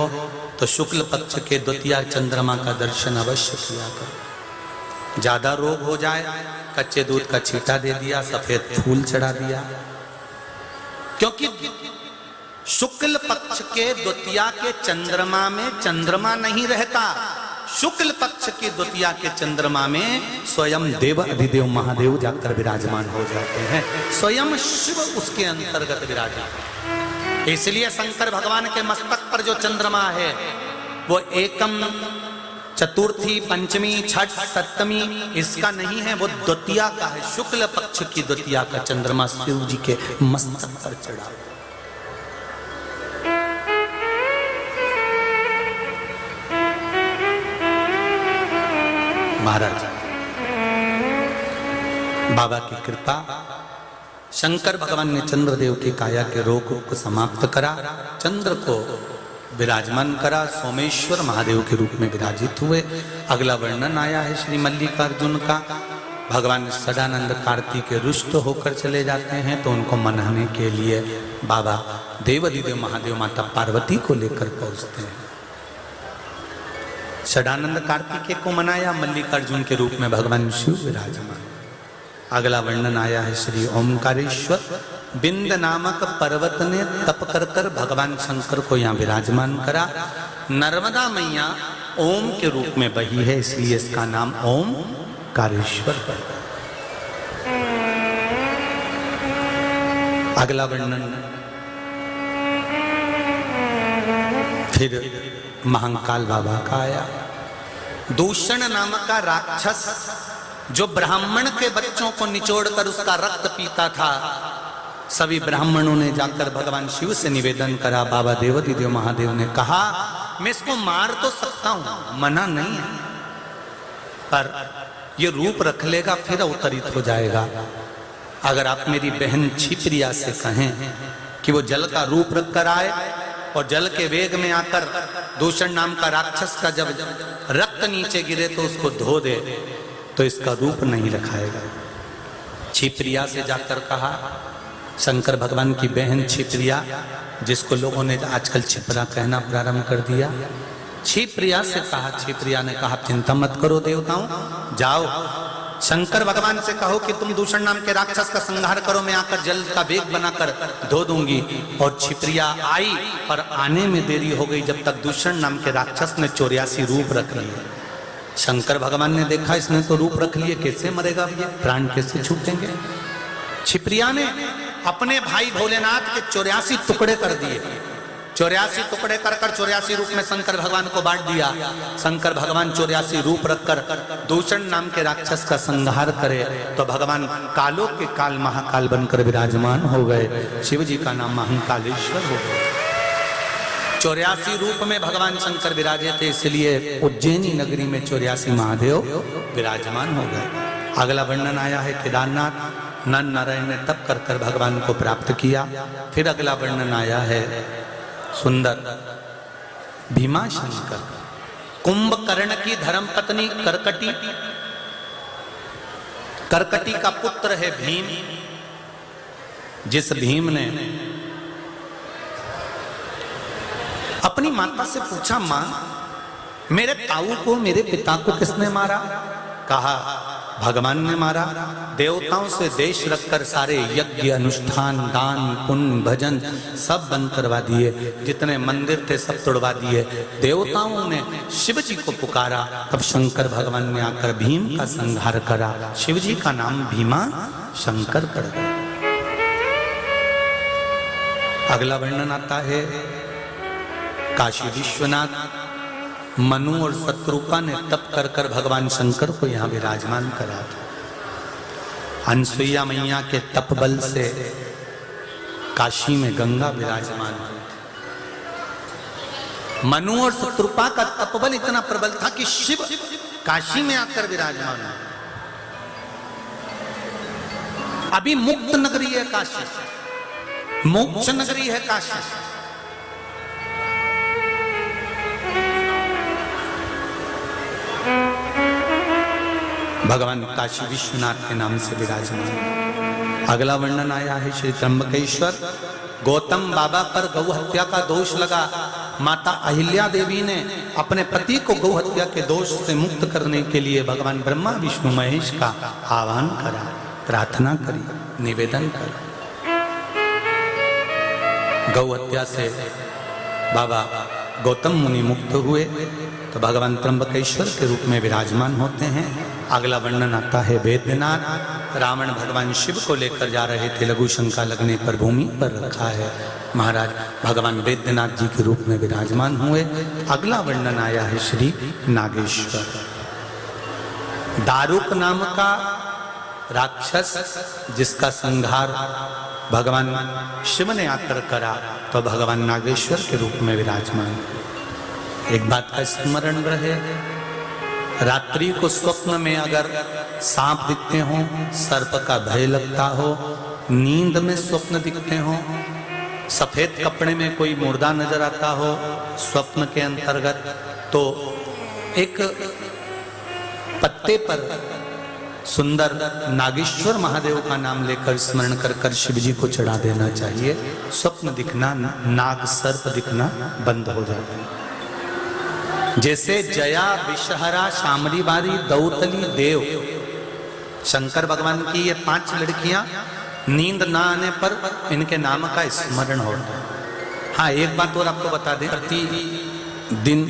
हो तो शुक्ल पक्ष के द्वितीया चंद्रमा का दर्शन अवश्य किया करो। ज्यादा रोग हो जाए, कच्चे दूध का छींटा दे दिया, सफेद फूल चढ़ा दिया, क्योंकि शुक्ल पक्ष के द्वितीया के चंद्रमा में चंद्रमा नहीं रहता। शुक्ल पक्ष की द्वितीया के चंद्रमा में स्वयं देव अधिदेव महादेव जाकर विराजमान हो जाते हैं, स्वयं शिव उसके अंतर्गत विराजमान। इसलिए शंकर भगवान के मस्तक पर जो चंद्रमा है वो एकम, चतुर्थी, पंचमी, छठ, सप्तमी इसका नहीं है, वो द्वितीया का है। शुक्ल पक्ष की द्वितीया का चंद्रमा शिव जी के मस्तक पर चढ़ा। महाराज बाबा की कृपा, शंकर भगवान ने चंद्रदेव की काया के रोग को समाप्त करा, चंद्र को विराजमान करा, सोमेश्वर महादेव के रूप में विराजित हुए। अगला वर्णन आया है श्री मल्लिकार्जुन का। भगवान सदानंद कार्तिक के रुष्ट होकर चले जाते हैं तो उनको मनाने के लिए बाबा देवाधिदेव महादेव माता पार्वती को लेकर पहुंचते हैं। सदानंद कार्तिकेय को मनाया, मल्लिकार्जुन के रूप में भगवान शिव विराजमान। अगला वर्णन आया है श्री ओमकारेश्वर। बिंद नामक पर्वत ने तप कर कर भगवान शंकर को यहाँ विराजमान करा। नर्मदा मैया ओम के रूप में बही है, इसलिए इसका नाम ओमकारेश्वर पर्वत। अगला वर्णन फिर महाकाल बाबा का आया। दूषण नामक का राक्षस जो ब्राह्मण के बच्चों को निचोड़कर उसका रक्त पीता था, सभी ब्राह्मणों ने जाकर भगवान शिव से निवेदन करा। बाबा देवाधिदेव महादेव ने कहा मैं इसको मार तो सकता हूं, मना नहीं है, पर ये रूप रख लेगा फिर अवतरित हो जाएगा। अगर आप मेरी बहन छिप्रिया से कहें कि वो जल का रूप रख कर आए और जल के वेग में आकर दूषण नाम का राक्षस का जब रक्त नीचे गिरे तो उसको धो दे, तो इसका रूप नहीं रखाएगा। छिप्रिया से जाकर कहा, शंकर भगवान की बहन छिप्रिया, जिसको लोगों ने आजकल छिपरा कहना प्रारंभ कर दिया, छिप्रिया से कहा। छिप्रिया ने कहा चिंता मत करो देवताओं, जाओ शंकर भगवान से कहो कि तुम दूषण नाम के राक्षस का संहार करो, मैं आकर जल का वेग बनाकर धो दूंगी। और छिप्रिया आई, पर आने में देरी हो गई जब तक दूषण नाम के राक्षस ने 84 रूप रख लिए। शंकर भगवान ने देखा इसने तो रूप रख लिए, कैसे मरेगा ये, प्राण कैसे छूटेंगे। छिप्रिया ने अपने भाई भोलेनाथ के 84 टुकड़े कर दिए। 84 टुकड़े कर कर 84 रूप में शंकर भगवान को बांट दिया। शंकर भगवान 84 रूप रखकर दूषण नाम के राक्षस का संहार करे तो भगवान कालों के काल महाकाल बनकर विराजमान हो गए। शिव जी का नाम महाकालेश्वर हो गया। 84 रूप में भगवान शंकर विराजे थे, इसलिए उज्जैनी नगरी में 84 महादेव विराजमान हो गए। अगला वर्णन आया है केदारनाथ। नर नारायण ने तप कर कर भगवान को प्राप्त किया। फिर अगला वर्णन आया है सुंदर भीमा शंकर। कुंभकर्ण की धर्मपत्नी करकटी, करकटी का पुत्र है भीम। जिस भीम ने अपनी माता से पूछा, मां मेरे ताऊ को, मेरे पिता को किसने मारा? कहा भगवान ने मारा। देवताओं से देश रखकर सारे यज्ञ, अनुष्ठान, दान, पुण्य, भजन सब बंद करवा दिए। जितने मंदिर थे सब तोड़वा दिए। देवताओं ने शिव जी को पुकारा, तब शंकर भगवान ने आकर भीम का संहार करा। शिव जी का नाम भीमा शंकर पड़ गया। अगला वर्णन आता है काशी विश्वनाथ। मनु और शत्रुपा ने तप कर कर भगवान शंकर को यहाँ विराजमान करा था। अनसुईया मैया के तप बल से काशी में गंगा विराजमान हुई थी। मनु और शत्रुपा का तप बल इतना प्रबल था कि शिव काशी में आकर विराजमान हुए। अभी मुक्त नगरी है काशी, मोक्ष नगरी है काशी। भगवान काशी विश्वनाथ के नाम से विराजमान। अगला वर्णन आया है श्री त्र्यंबकेश्वर। गौतम बाबा पर गौ हत्या का दोष लगा। माता अहिल्या देवी ने अपने पति को गौ हत्या के दोष से मुक्त करने के लिए भगवान ब्रह्मा विष्णु महेश का आह्वान करा, प्रार्थना करी, निवेदन करा। गौ हत्या से बाबा गौतम मुनि मुक्त हुए तो भगवान त्र्यंबकेश्वर के रूप में विराजमान होते हैं। अगला वर्णन आता है वैद्यनाथ। रावण भगवान शिव को लेकर जा रहे थे, लघु शंका लगने पर भूमि पर रखा है। महाराज भगवान वैद्यनाथ जी के रूप में विराजमान हुए। अगला वर्णन आया है श्री नागेश्वर। दारुक नाम का राक्षस जिसका संहार भगवान शिव ने आकर करा तो भगवान नागेश्वर के रूप में विराजमान। एक बात का स्मरण रहे, रात्रि को स्वप्न में अगर सांप दिखते हो, सर्प का भय लगता हो, नींद में स्वप्न दिखते हो, सफेद कपड़े में कोई मुर्दा नजर आता हो स्वप्न के अंतर्गत, तो एक पत्ते पर सुंदर नागेश्वर महादेव का नाम लेकर स्मरण कर कर शिव जी को चढ़ा देना चाहिए। स्वप्न दिखना, नाग सर्प दिखना बंद हो जाता है। जैसे जया विषहरा शामरी बारी दौतली देव, शंकर भगवान की ये 5 लड़कियां नींद ना आने पर इनके नाम का स्मरण होता है। हाँ, एक बात और आपको बता दें, प्रति दिन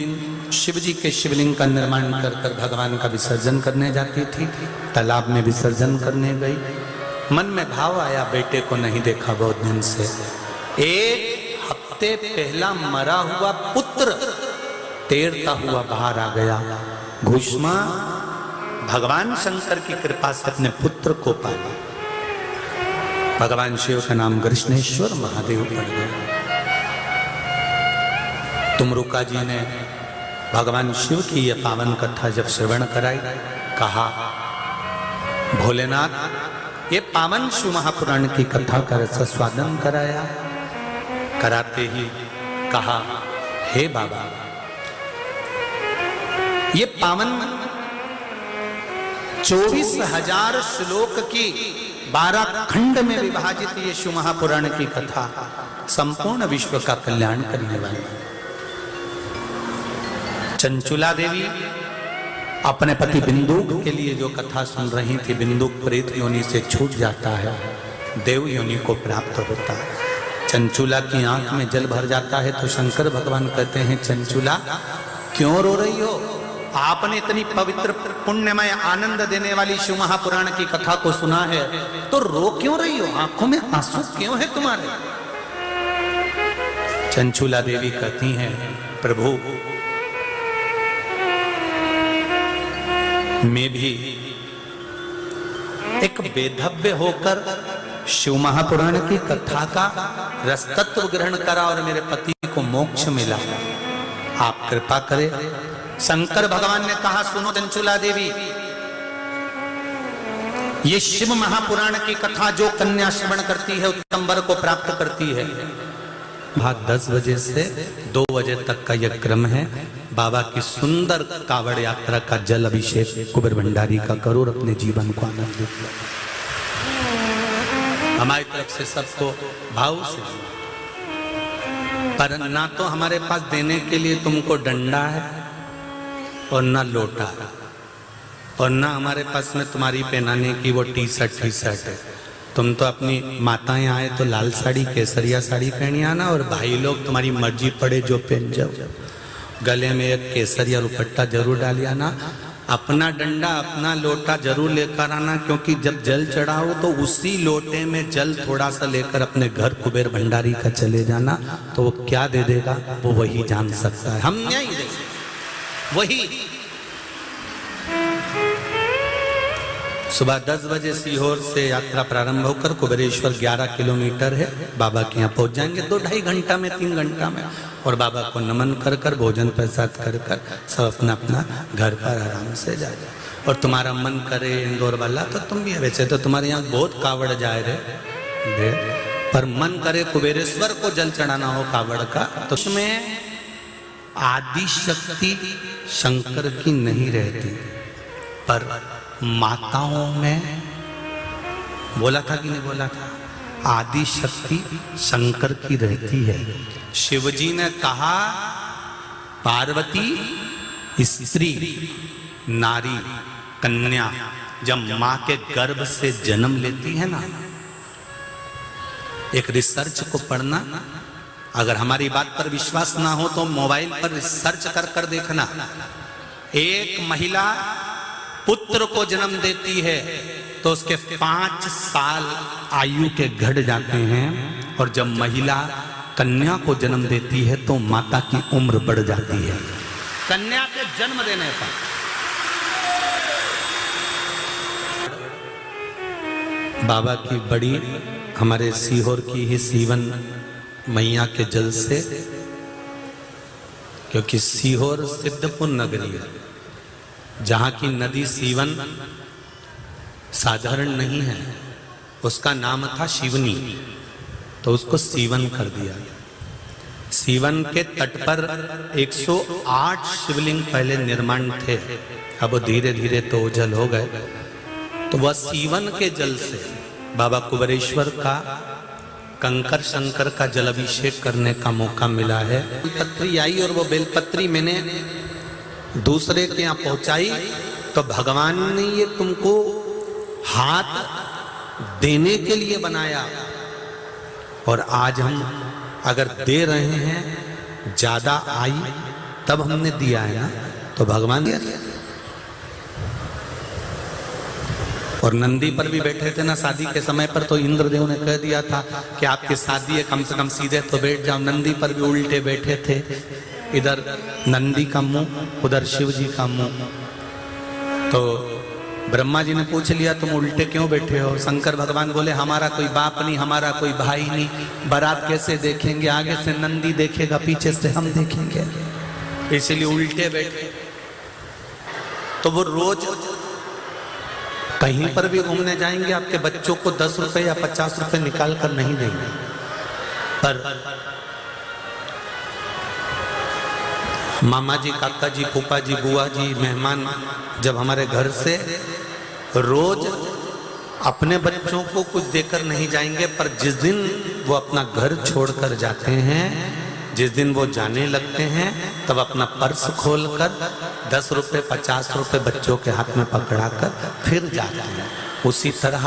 शिव जी के शिवलिंग का निर्माण कर कर भगवान का विसर्जन करने जाती थी। तालाब में विसर्जन करने गई, मन में भाव आया बेटे को नहीं देखा बहुत दिन से। 1 हफ्ते पहला मरा हुआ पुत्र तैरता हुआ बाहर आ गया। घुष्मा भगवान शंकर की कृपा से अपने पुत्र को पाया। भगवान शिव का नाम कृष्णेश्वर महादेव पड़ गया। तुमरुका जी ने भगवान शिव की यह पावन कथा जब श्रवण कराई, कहा भोलेनाथ ये पावन शिव महापुराण की कथा का रसास्वादन कराया। कराते ही कहा, हे बाबा ये पावन 24,000 श्लोक की 12 खंड में विभाजित ये शिव महापुराण की कथा संपूर्ण विश्व का कल्याण करने वाली। चंचुला देवी अपने पति बिंदुक के लिए जो कथा सुन रही थी, बिंदुक प्रेत योनि से छूट जाता है, देव योनि को प्राप्त होता है। चंचुला की आंख में जल भर जाता है तो शंकर भगवान कहते हैं, चंचुला क्यों रो रही हो? आपने इतनी पवित्र पुण्यमय आनंद देने वाली शिव महापुराण की कथा को सुना है तो रो क्यों रही हो? आंखों में आंसू क्यों है तुम्हारे? चंचुला देवी कहती हैं, प्रभु मैं भी एक बेधव्य होकर शिव महापुराण की कथा का रसतत्व ग्रहण करा और मेरे पति को मोक्ष मिला, आप कृपा करें। शंकर भगवान ने कहा, सुनो चंचुला देवी, ये शिव महापुराण की कथा जो कन्या श्रवण करती है उत्तम वर को प्राप्त करती है। 10 बजे से 2 बजे तक का यह क्रम है। बाबा की सुंदर कावड़ यात्रा का जल अभिषेक कुबेर भंडारी का करो और अपने जीवन को आनंदित करो। हमारी तरफ से सबको भाव से, पर ना तो हमारे पास देने के लिए तुमको डंडा है और ना लोटा है, और ना हमारे पास में तुम्हारी पहनाने की वो टी शर्ट है। तुम तो अपनी माताएं आए तो लाल साड़ी केसरिया साड़ी पहनी आना, और भाई लोग तुम्हारी मर्जी पड़े जो पहन जाओ। गले में एक केसरिया दुपट्टा जरूर डाल आना। अपना डंडा अपना लोटा जरूर लेकर आना, क्योंकि जब जल चढ़ाओ तो उसी लोटे में जल थोड़ा सा लेकर अपने घर कुबेर भंडारी का चले जाना, तो वो क्या दे देगा वो वही जान सकता है। हम नहीं दे वही। सुबह 10 बजे सीहोर से यात्रा प्रारंभ होकर कुबेरेश्वर 11 किलोमीटर है, बाबा के यहाँ पहुंच जाएंगे 2-2.5 घंटा में, 3 घंटा में, और बाबा को नमन कर कर भोजन प्रसाद कर कर सब अपना अपना घर पर आराम से जा जाए। और तुम्हारा मन करे इंदौर वाला तो तुम भी, वैसे तो तुम्हारे यहाँ बहुत कावड़ जाए रे, पर मन करे कुबेरेश्वर को जल चढ़ाना हो कावड़ का, तो उसमें आदि शक्ति शंकर की नहीं रहती, पर माताओं में बोला था कि नहीं बोला था, आदि शक्ति शंकर की रहती है। शिवजी ने कहा पार्वती स्त्री, नारी, कन्या जब मां के गर्भ से जन्म लेती है ना, एक रिसर्च को पढ़ना, अगर हमारी बात पर विश्वास ना हो तो मोबाइल पर रिसर्च कर देखना। एक महिला पुत्र को जन्म देती है तो उसके 5 साल आयु के घट जाते हैं, और जब महिला कन्या को जन्म देती है तो माता की उम्र बढ़ जाती है। कन्या के जन्म देने पर बाबा की बड़ी, हमारे सीहोर की ही सीवन मैया के जल से, क्योंकि सीहोर सिद्धपुर नगरी है, जहां की नदी सीवन साधारण नहीं है, उसका नाम था शिवनी, तो उसको सीवन कर दिया। सीवन के तट पर 108 शिवलिंग पहले निर्माण थे, अब धीरे धीरे तो ओझल हो गए। तो वह सीवन के जल से बाबा कुबेरेश्वर का, कंकर शंकर का जल अभिषेक करने का मौका मिला है। बेलपत्री आई और वो बेलपत्री मैंने दूसरे के यहाँ पहुंचाई तो भगवान ने ये तुमको हाथ देने के लिए बनाया, और आज हम अगर दे रहे हैं, ज्यादा आई तब हमने दिया है ना, तो भगवान दिया। और नंदी पर भी बैठे थे ना शादी के समय पर, तो इंद्रदेव ने कह दिया था कि आपकी शादी है, कम से कम सीधे तो बैठ जाओ। नंदी पर भी उल्टे बैठे थे, इधर नंदी का मुंह, उधर शिव जी का मुंह। तो ब्रह्मा जी ने पूछ लिया तुम उल्टे क्यों बैठे हो? शंकर भगवान बोले हमारा कोई बाप नहीं, हमारा कोई भाई नहीं, बारात कैसे देखेंगे? आगे से नंदी देखेगा, पीछे से हम देखेंगे, इसलिए उल्टे बैठे। तो वो रोज कहीं पर भी घूमने जाएंगे, आपके बच्चों को 10 रुपए या 50 रुपए निकाल कर नहीं देंगे, पर मामा जी, काका जी, फूफा जी, बुआ जी, मेहमान जब हमारे घर से रोज अपने बच्चों को कुछ देकर नहीं जाएंगे, पर जिस दिन वो अपना घर छोड़कर जाते हैं, जिस दिन वो जाने लगते हैं, तब अपना पर्स खोलकर 10 रुपए 50 रुपए बच्चों के हाथ में पकड़ाकर फिर जाते हैं। उसी तरह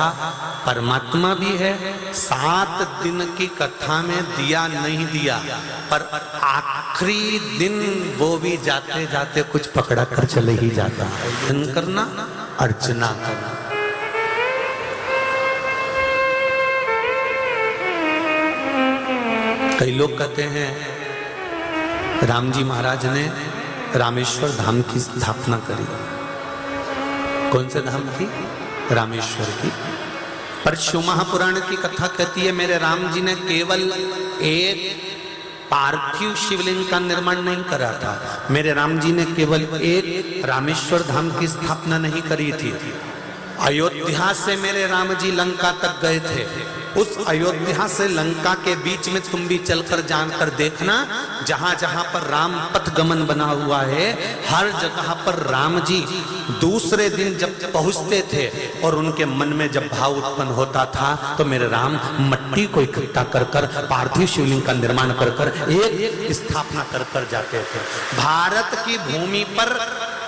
परमात्मा भी है, 7 दिन की कथा में दिया नहीं दिया, पर आखिरी दिन वो भी जाते जाते कुछ पकड़ा कर चले ही जाता है। धन करना, अर्चना करना। कई लोग कहते हैं राम जी महाराज ने रामेश्वर धाम की स्थापना करी। कौन से धाम की? रामेश्वर की। पर शिव महापुराण की कथा कहती है मेरे राम जी ने केवल एक पार्थिव शिवलिंग का निर्माण नहीं करा था, मेरे राम जी ने केवल एक रामेश्वर धाम की स्थापना नहीं करी थी। अयोध्या से मेरे राम जी लंका तक गए थे, उस अयोध्या से लंका के बीच में तुम भी चलकर जानकर देखना, जहां जहां पर राम पथ गमन बना हुआ है, हर जगह पर राम जी दूसरे दिन जब पहुंचते थे और उनके मन में जब भाव उत्पन्न होता था, तो मेरे राम मट्टी को इकट्ठा कर कर पार्थिव शिवलिंग का निर्माण कर कर एक स्थापना कर कर जाते थे। भारत की भूमि पर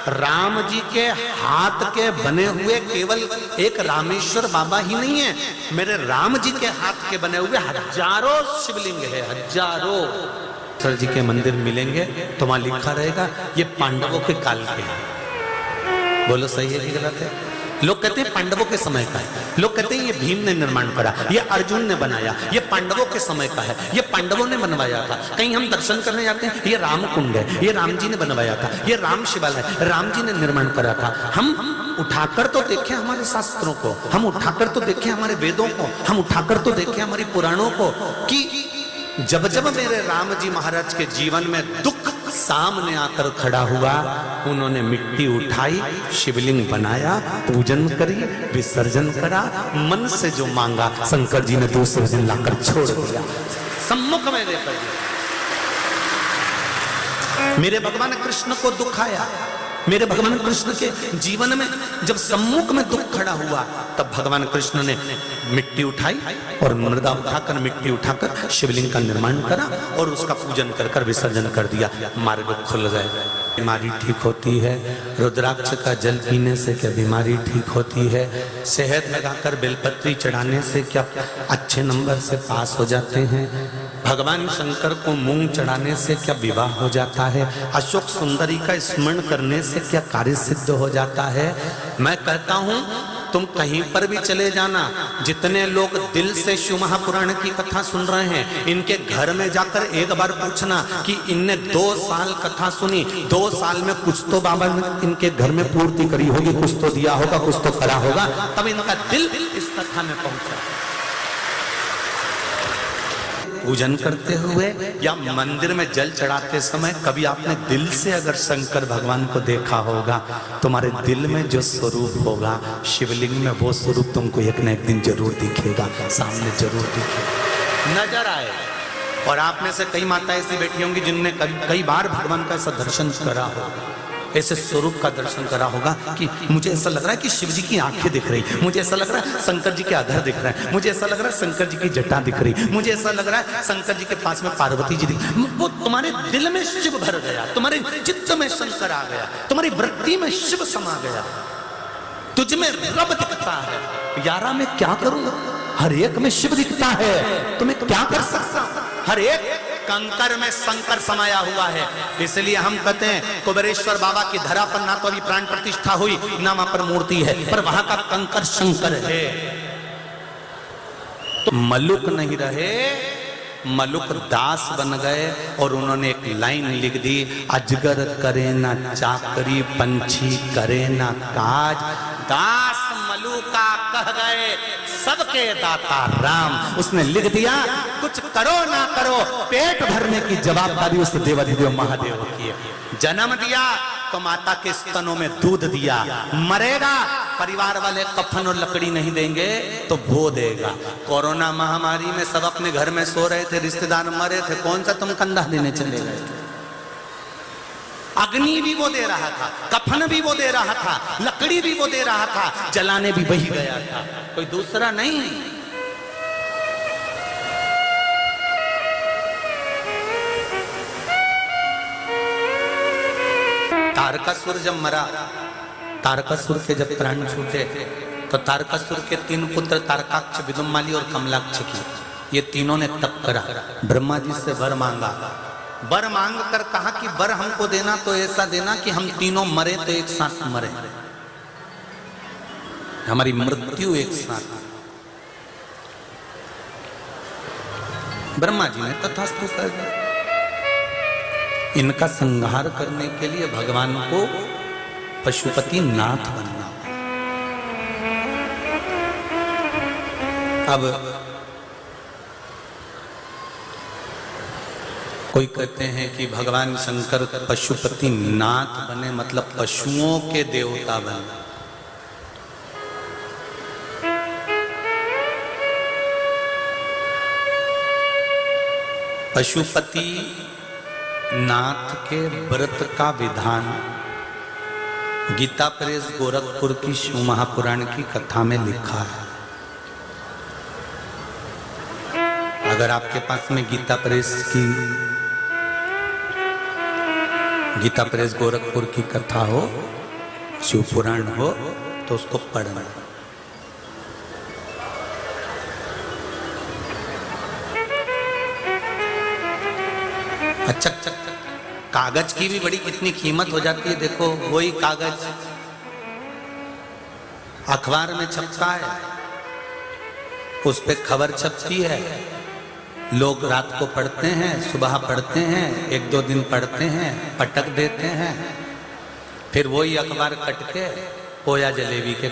राम जी के हाथ के बने हुए केवल एक रामेश्वर बाबा ही नहीं है, मेरे राम जी के हाथ के बने हुए हजारों शिवलिंग है, हजारों। सर जी के मंदिर मिलेंगे तो वहां लिखा रहेगा ये पांडवों के काल के हैं। बोलो सही है कि गलत है? लोग कहते हैं पांडवों के समय का है, लोग कहते हैं ये भीम ने निर्माण करा, ये अर्जुन ने बनाया, ये पांडवों के समय का है, ये पांडवों ने बनवाया था। कहीं हम दर्शन करने जाते हैं, ये राम कुंड है, ये राम जी ने बनवाया था, ये राम शिवालय है, राम जी ने निर्माण करा था। हम उठाकर तो देखें हमारे शास्त्रों को, हम उठाकर तो देखें हमारे वेदों को, हम उठाकर तो देखें हमारी पुराणों को, कि जब जब मेरे राम जी महाराज के जीवन में दुख सामने आकर खड़ा हुआ, उन्होंने मिट्टी उठाई, शिवलिंग बनाया, पूजन करी, विसर्जन करा, मन से जो मांगा शंकर जी ने दूसरे दिन लाकर छोड़ दिया, सम्मुख में देकर दिया। मेरे भगवान कृष्ण को दुख आया, मेरे भगवान कृष्ण के जीवन में जब सम्मुख में दुख खड़ा हुआ तब भगवान कृष्ण ने मिट्टी उठाई और मृदा उठाकर मिट्टी उठाकर शिवलिंग का निर्माण करा और उसका पूजन कर विसर्जन कर दिया। मार्ग खुल गए, बीमारी ठीक होती है। रुद्राक्ष का जल पीने से क्या बीमारी ठीक होती है? शहद लगाकर बेलपत्री चढ़ाने से क्या अच्छे नंबर से पास हो जाते हैं? भगवान शंकर को मूंग चढ़ाने से क्या विवाह हो जाता है? अशोक सुंदरी का स्मरण करने से क्या कार्य सिद्ध हो जाता है? मैं कहता हूं तुम कहीं पर भी चले जाना, जितने लोग दिल से शिव महापुराण की कथा सुन रहे हैं, इनके घर में जाकर एक बार पूछना कि इनने 2 साल कथा सुनी, 2 साल में कुछ तो बाबा ने इनके घर में पूर्ति करी होगी, कुछ तो दिया होगा, कुछ तो करा होगा, तब इनका दिल इस कथा में पहुंचा। पूजन करते हुए या मंदिर में जल चढ़ाते समय कभी आपने दिल से अगर शंकर भगवान को देखा होगा, तुम्हारे दिल में जो स्वरूप होगा शिवलिंग में, वो स्वरूप तुमको एक न एक दिन जरूर दिखेगा, सामने जरूर दिखेगा, नजर आए। और आप में से कई माता ऐसी बैठी होंगी जिनने कई बार भगवान का ऐसा दर्शन करा होगा, ऐसे स्वरूप का दर्शन करा होगा कि मुझे ऐसा लग रहा है कि शिव जी की आंखें दिख रही, मुझे ऐसा लग रहा है शंकर जी के अधर दिख रहा है, मुझे ऐसा लग रहा है शंकर जी की जटा दिख रही, मुझे ऐसा लग रहा है शंकर जी के पास में पार्वती जी दिख। वो तुम्हारे दिल में शिव भर गया, तुम्हारे चित्त में शंकर आ गया, तुम्हारी वृत्ति में शिव समा गया, तुझ में रब दिखता है। यारा मैं क्या करूं, हर एक में शिव दिखता है, तुम्हें क्या कर सकता, हर एक कंकर में शंकर समाया हुआ है। इसलिए हम कहते हैं कुबेरेश्वर बाबा की धरा पर ना तो अभी प्राण प्रतिष्ठा हुई, ना वहां पर मूर्ति है, पर वहां का कंकर शंकर है। तो मलुक नहीं रहे, मलुक दास बन गए और उन्होंने एक लाइन लिख दी, अजगर करे ना चाकरी, पंछी करे ना काज, दास मलुका कह गए सबके दाता राम। उसने लिख दिया कुछ करो ना करो, पेट भरने की जवाबदारी उस देवाधिदेव महादेव की है। जन्म दिया तो माता के स्तनों में दूध दिया, मरेगा परिवार वाले कफन और लकड़ी नहीं देंगे तो वो देगा। कोरोना महामारी में सब अपने घर में सो रहे थे, रिश्तेदार मरे थे, कौन सा तुम कंधा देने चले गए थे? अग्नि भी वो दे रहा था, कफन भी वो दे रहा था, लकड़ी भी वो दे रहा था, जलाने भी वही गया था, कोई दूसरा नहीं। तारकासुर जब मरा, तारकासुर के जब प्राण छूटे तो तारकासुर के 3 पुत्र तारकाक्ष, विदुम्माली और कमलाक्ष की, ये तीनों ने तप करा, ब्रह्मा जी से वर मांगा, वर मांग कर कहा कि वर हमको देना तो ऐसा देना कि हम तीनों मरे तो एक साथ मरे, हमारी मृत्यु एक साथ। ब्रह्मा जी ने तथास्तु कर दिया। इनका संहार करने के लिए भगवान को पशुपति नाथ बनना। अब कोई कहते हैं कि भगवान शंकर पशुपति नाथ बने मतलब पशुओं के देवता बने। पशुपति नाथ के व्रत का विधान गीता प्रेस गोरखपुर की शिव महापुराण की कथा में लिखा है। अगर आपके पास में गीता प्रेस गोरखपुर की कथा हो, शिव पुराण हो, तो उसको पढ़ना। अच्छा, कागज की भी बड़ी कितनी कीमत हो जाती है। देखो वही कागज अखबार में छपता है, उस पे खबर छपती है, लोग रात को पढ़ते हैं, सुबह पढ़ते हैं, 1-2 दिन पढ़ते हैं, पटक देते हैं, फिर वही अखबार कट के पोया जलेबी के